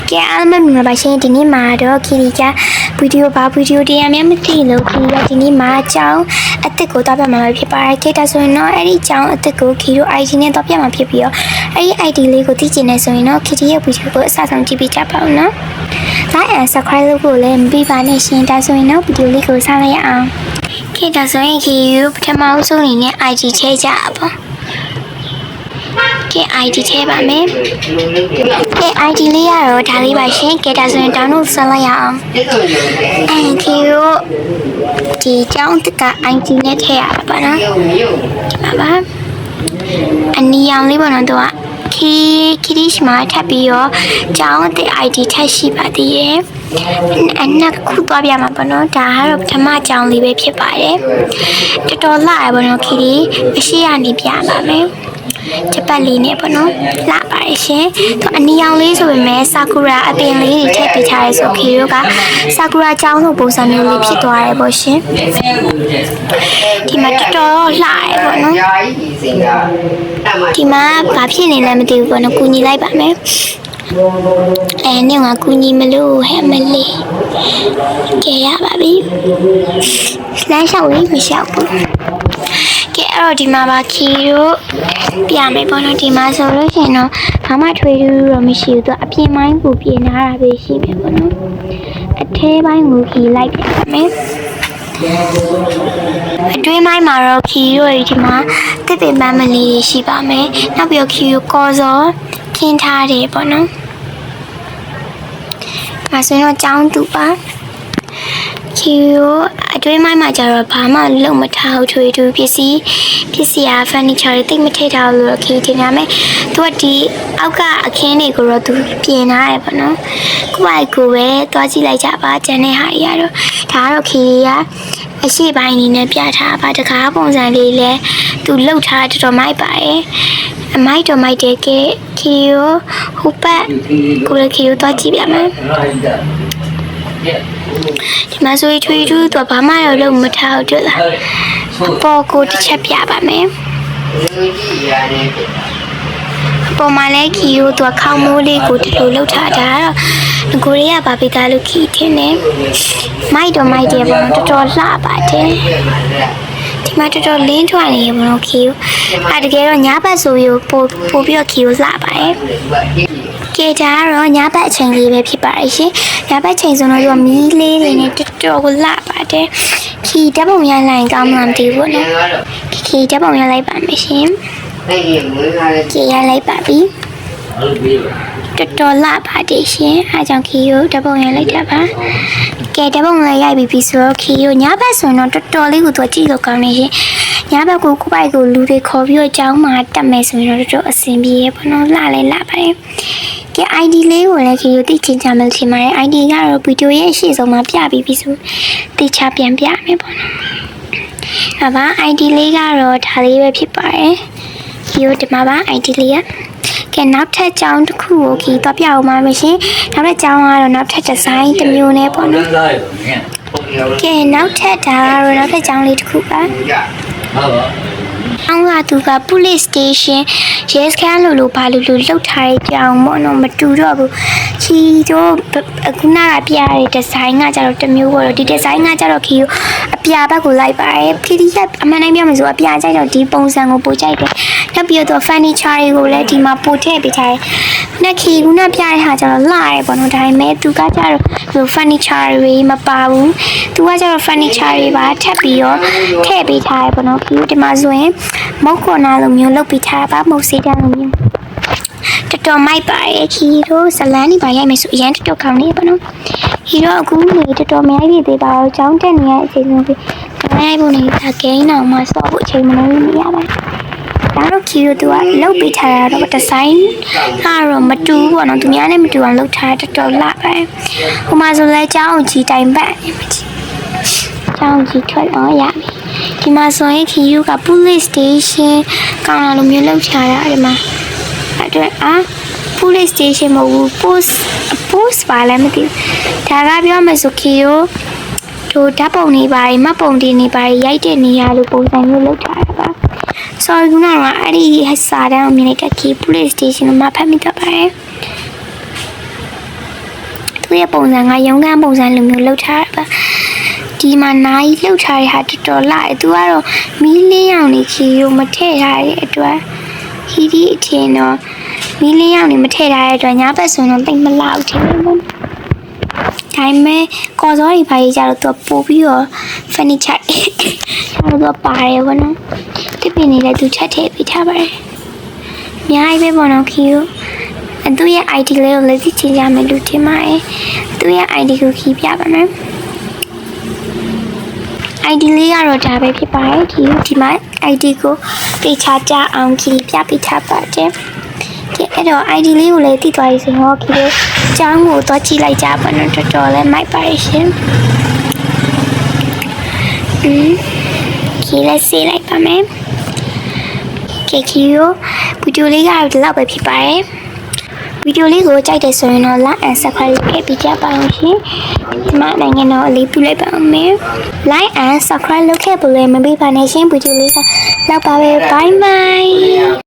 ကဲအားလုံးမင်္ဂလာပါရှင်ဒီနေ့မှာတော့ခီရီကဗီဒီယိုတရားများမသိလို့ခီရီကဒီနေ့မှာအကြောင်းအသစ်ကိုတော့ပြမှာဖြစ်ပါတယ်ခေတ္တဆိုရင်တော့အဲ့ဒီအကြောင်းအသစ်ကိုခီရို ID နဲ့တော့ပြမှာဖြစ်ပြီးတော့အဲ့ဒီ ID လေးကိုသိချင်နေဆိုရင်တော့ခီရီရဲ့ဗီဒီယိုကိုအစဆုံးကြည့်ပြီးကြပါဦးနော် Like and subscribe လုပ်ဖို့လည်းမပြီးပါနဲ့ရှင်ဒါဆိုရင်တော့ဗီဒီယိုလေးကိုစလိုက်ရအောင်ခေတ္တဆိုရင်ခီရီပထမဆုံးအနေနဲ့ ID ထည့်ကြပါကဲ ID ထည့်ပါမယ်ကဲ ID လေးရတော့ဒါလေးပါရှင်ကဲဒါဆိုရင် download ဆက်လိုက်ရအောင်ခီရိုဒီကြောင်းတက ID နဲ့ထည့်ရပါနော်ဒီမှာပါအနီရောင်လေးပေါ့နော်သူကခီရီရှမှာထပ်ပြီးတော့ကြောင်းတဲ့ ID ထပ်ရှိပါသေးရဲ့အနောက်ခုသွားပြမှာပေါ့နော်ဒါကတော့ပထမကြောင်းလေးပဲဖြစ်ပါတယ်တော်တော်လှရပါတော့ခီရီအရှိရနေပြပါမယ်ချက်ပတ်လေးနဲ့ပေါ့နော်လှပါတယ်ရှင်သူအနီရောင်လေးဆိုပေမဲ့ဆာကူရာအပင်လေးတွေထည့်ပေးထားရဲဆိုခီရိုကဆာကူရာကျောင်းလိုပုံစံမျိုးလေးဖြစ်သွားရဲပေါ့ရှင်ဒီမှာတော်တော်လှရဲပေါ့နော်ဒီမှာဘာဖြစ်နေလဲမသိဘူးပေါ့နော်ကူညီလိုက်ပါမယ်နေငါကူညီမလို့ဟဲ့မလေးကဲရပါပြီလမ်းလျှောက်လေးမလျှောက်ဘူးကဲအဲ့တော့ဒီမှာပါခီရိုပြမယ်ပေါ့နော်ဒီမှာဆိုလို့ရှိရင်တော့ဘာမှထွေးထူးတော့မရှိဘူးသူအပြင်ပိုင်းကိုပြင်ထားတာပဲရှိပြီပေါ့နော်အထဲပိုင်းကိုခီလိုက်ပြမယ်အတွင်းပိုင်းမှာတော့ခီရိုဒီမှာတစ်ပင်ပန်းမလေးရှိပါမယ်နောက်ပြီးတော့ခီရိုကော်စောခင်းထားတယ်ပေါ့နော်ဒါဆိုရင်တော့ကျောင်းတူပါခီရိုအတွင်းပိုင်းမှာကျတော့ဘာမှလုံမထားထွေးထူးပစ္စည်းရာ furniture တွေတိတ်မထည့်ထားလို့ခီတင်ရမယ်သူကဒီအောက်ကအခင်းတွေကိုတော့သူပြင်ထားတယ်ပေါ့နော်ကိုယ့်ဘိုက်ကိုပဲသွားကြည့်လိုက်ကြပါကျန်တဲ့ဟာတွေကတော့ဒါကတော့ခီကအရှိပိုင်းအနေနဲ့ပြထားပါတကားပုံစံလေးလဲသူလှုပ်ထားတော်တော်မိုက်ပါတယ်အမိုက်တော်မိုက်တဲ့ကခီရိုဟိုပတ်ကိုလည်းခီရိုသွားကြည့်ပြမယ်ဒီမှာဆိုရင်ထွေးထူးသူဘာမှတော့လုံးမထားဘူးလားပေါ်ကိုတစ်ချက်ပြပါမယ်ပေါ်မှာလည်းခီရိုသူခေါင်းမိုးလေးကိုဒီလိုလှုပ်ထားတာတော့ကိုရီးယားဘာပိသားလို့ခီထင်းနေမိုက်တော့မိုက်တယ်ပေါ့နော်တော်တော်လှပါတယ်ဒီမှာတော်တော်လင်းထွာနေရမလို့ခီရိုတကယ်တော့ညဘက်ဆိုပြီးပို့ပြီးတော့ခီရိုလှပါတယ်ကဲဒါကတော့ညဘက်အချိန်လေးပဲဖြစ်ပါတယ်ရှင်ညဘက်ချိန်ဆိုတော့သူကမီးလေးတွေနဲ့တော်တော်ကိုလှပါတယ်ခီဓာတ်ပုံရလိုက်ကောင်းမှမသိဘူးနော်ခီဓာတ်ပုံရလိုက်ပါမယ်ရှင်ကဲရလိုက်ပါပြီတော်တော်လှပါတယ်ရှင်အားကြောင့်ခီကိုဓာတ်ပုံရလိုက်တာပါကဲဓာတ်ပုံရရိုက်ပြီးဆိုတော့ခီကိုညဘက်ဆိုတော့တော်တော်လေးကိုသူကြည့်လို့ကောင်းနေရှင်ညဘက်ကိုကိုပိုက်ကိုလူတွေခေါ်ပြီးတော့ကျောင်းမှာတက်မယ်ဆိုရင်တော့တော်တော်အဆင်ပြေရပေါ့နော်လှလဲလှပါတယ်ကဲ ID လေးကိုလည်းခီကိုသိချင်ချင်မှထင်ပါတယ် ID ကတော့ဗီဒီယိုရဲ့အရှိဆုံးမှာပြပြီးပြီဆိုတိချပြန်ပြမယ်ပေါ့နော်အဲ့ပါ ID လေးကတော့ဒါလေးပဲဖြစ်ပါတယ်ခီကိုဒီမှာပါ ID လေးကကဲနောက်ထပ်ကြောင်းတစ်ခုကိုခီတော့ပြအောင်ပါမယ်ရှင်နောက်ထပ်ကြောင်းကတော့နောက်ထပ်ဒီဇိုင်းတစ်မျိုးနဲ့ပေါ့နော်ကဲနောက်ထပ်ဒါကတော့နောက်ထပ်ကြောင်းလေးတစ်ခုပါအောင်ကသူက police station ရဲစခန်းလို့ဘာလို့လှုပ်ထားတဲ့ကြောင်းပေါ့နော်မတူတော့ဘူးခီတို့အခုနကပြရတဲ့ဒီဇိုင်းကကြတော့တစ်မျိုးပေါ့ဒီဒီဇိုင်းကကြတော့ခီကိုအပြာဘက်ကိုလိုက်ပါတယ်ခီဒီကအမှန်တိုင်းပြောမှဆိုအပြာကြိုက်တော့ဒီပုံစံကိုပို့ကြိုက်တယ်နောက်ပြီးတော့ furniture တွေကိုလည်းဒီမှာပို့ထည့်ပေးထားတယ်နဲ့ခီခုနပြရတဲ့ဟာကြတော့လှရဲပေါ့နော်ဒါပေမဲ့သူကကြတော့ furniture တွေမပါဘူးသူကကြတော့ furniture တွေပါထပ်ပြီးတော့ထည့်ပေးထားရပေါ့နော်ခီဒီမှာဆိုရင်မုတ်ခွန်နာလိုမျိုးလုပ်ပြီးထားပါမုတ်စေးတန်းလိုမျိုးတော်တော်မိုက်ပါရဲ့ခီတို့ဇလန်းနေပါရိုက်မယ်ဆိုအရင်တော်တော်ကောင်းနေပါနော်ခီတို့အခုနေတော်တော်မရိုက်ပြသေးပါဘူးကျောင်းတက်နေရအချိန်မျိုးပြီးရိုက်ဖို့နေတာဂိမ်းအောင်မှစော့ဖို့အချိန်မလို့နေရပါဒါတော့ခီတို့သူကလုပ်ပြီးထားတာတော့ဒီဇိုင်းကတော့မတူဘူးပေါ့နော်သူများနဲ့မတူအောင်လုပ်ထားတော်တော်လှပါတယ်ဟိုမှာဆိုလဲကျောင်းကြီးတိုင်ပတ်နေမှာကျောင်းကြီးထွက်တော့ရပြီဒီမှာဆိုရင်ခီယူက police station ကောင်းလာလို့မျိုးလောက်ချတာဒီမှာအဲ့police station မဟုတ်ဘူး post ပါလည်းမသိဘူးဒါကပြောမှဆိုခီယူတို့ဓာတ်ပုံနေပါမပုံတင်နေပါရိုက်တဲ့နေရာလို့ပုံစံမျိုးလောက်ထားတာပါ sorry ကတော့အဲ့ဒီစာတန်းကိုမြင်လိုက်တဲ့ခီ police station မှာဖတ်မိတော့ပါတယ် သူ့ရဲ့ပုံစံကရုံးခန်းပုံစံလိုမျိုးလုပ်ထားတာပါဒီမှာနိုင်လှုပ်ထားတဲ့ဟာတော်တော်လာသူကတော့မီးလင်းအောင်နေခီကိုမထည့်ထားတဲ့အတွက်ခီဒီအထင်တော့မီးလင်းအောင်နေမထည့်ထားတဲ့အတွက်ညဘက်ဆိုတော့တိတ်မလောက်ထင်ဘူးဒါပေမဲ့ကော်စောတွေဘာကြီးကြတော့သူပို့ပြီးတော့ furniture တော့ပါတယ်ဘောနော်တစ်ပင်နေလည်းသူချက်ထည့်ပေးထားပါတယ်အများကြီးပဲဘောနော်ခီကိုသူ့ရဲ့ ID လေးကိုလည်းကြည့်ကြမယ်လို့ထင်ပါတယ်သူ့ရဲ့ ID ကိုခီပြပါမယ်ID လေးကတော့ဒါပဲဖြစ်ပါတယ်ဒီမှာ ID ကိုပေချာကြအောင်ခီပြပေးထားပါတယ်ကဲအဲ့တော့ ID လေးကိုလည်းတည်သွားပြီဆိုတော့ခီလေးចောင်းကိုတော့ကြည့်လိုက်ကြပါတော့တော်တော်လေးမိုက်ပါရှင်ခီလေးဆေးလိုက်ပါမယ်ကဲခီကိုဗီဒီယိုလေးကတော့ဒီလောက်ပဲဖြစ်ပါတယ်ဗီဒီယိုလေးကိုကြိုက်တယ်ဆိုရင်တော့ like and subscribe လုပ်ခဲ့ပြီးကြပါအောင်ရှင်ဒီမှာနိုင်ငံတော်အလေးပြုလိုက်ပါအောင်မယ် like and subscribe လုပ်ခဲ့ဖို့လည်းမပေးပါနဲ့ရှင်ဗီဒီယိုလေးကလောက်ပါပဲ bye bye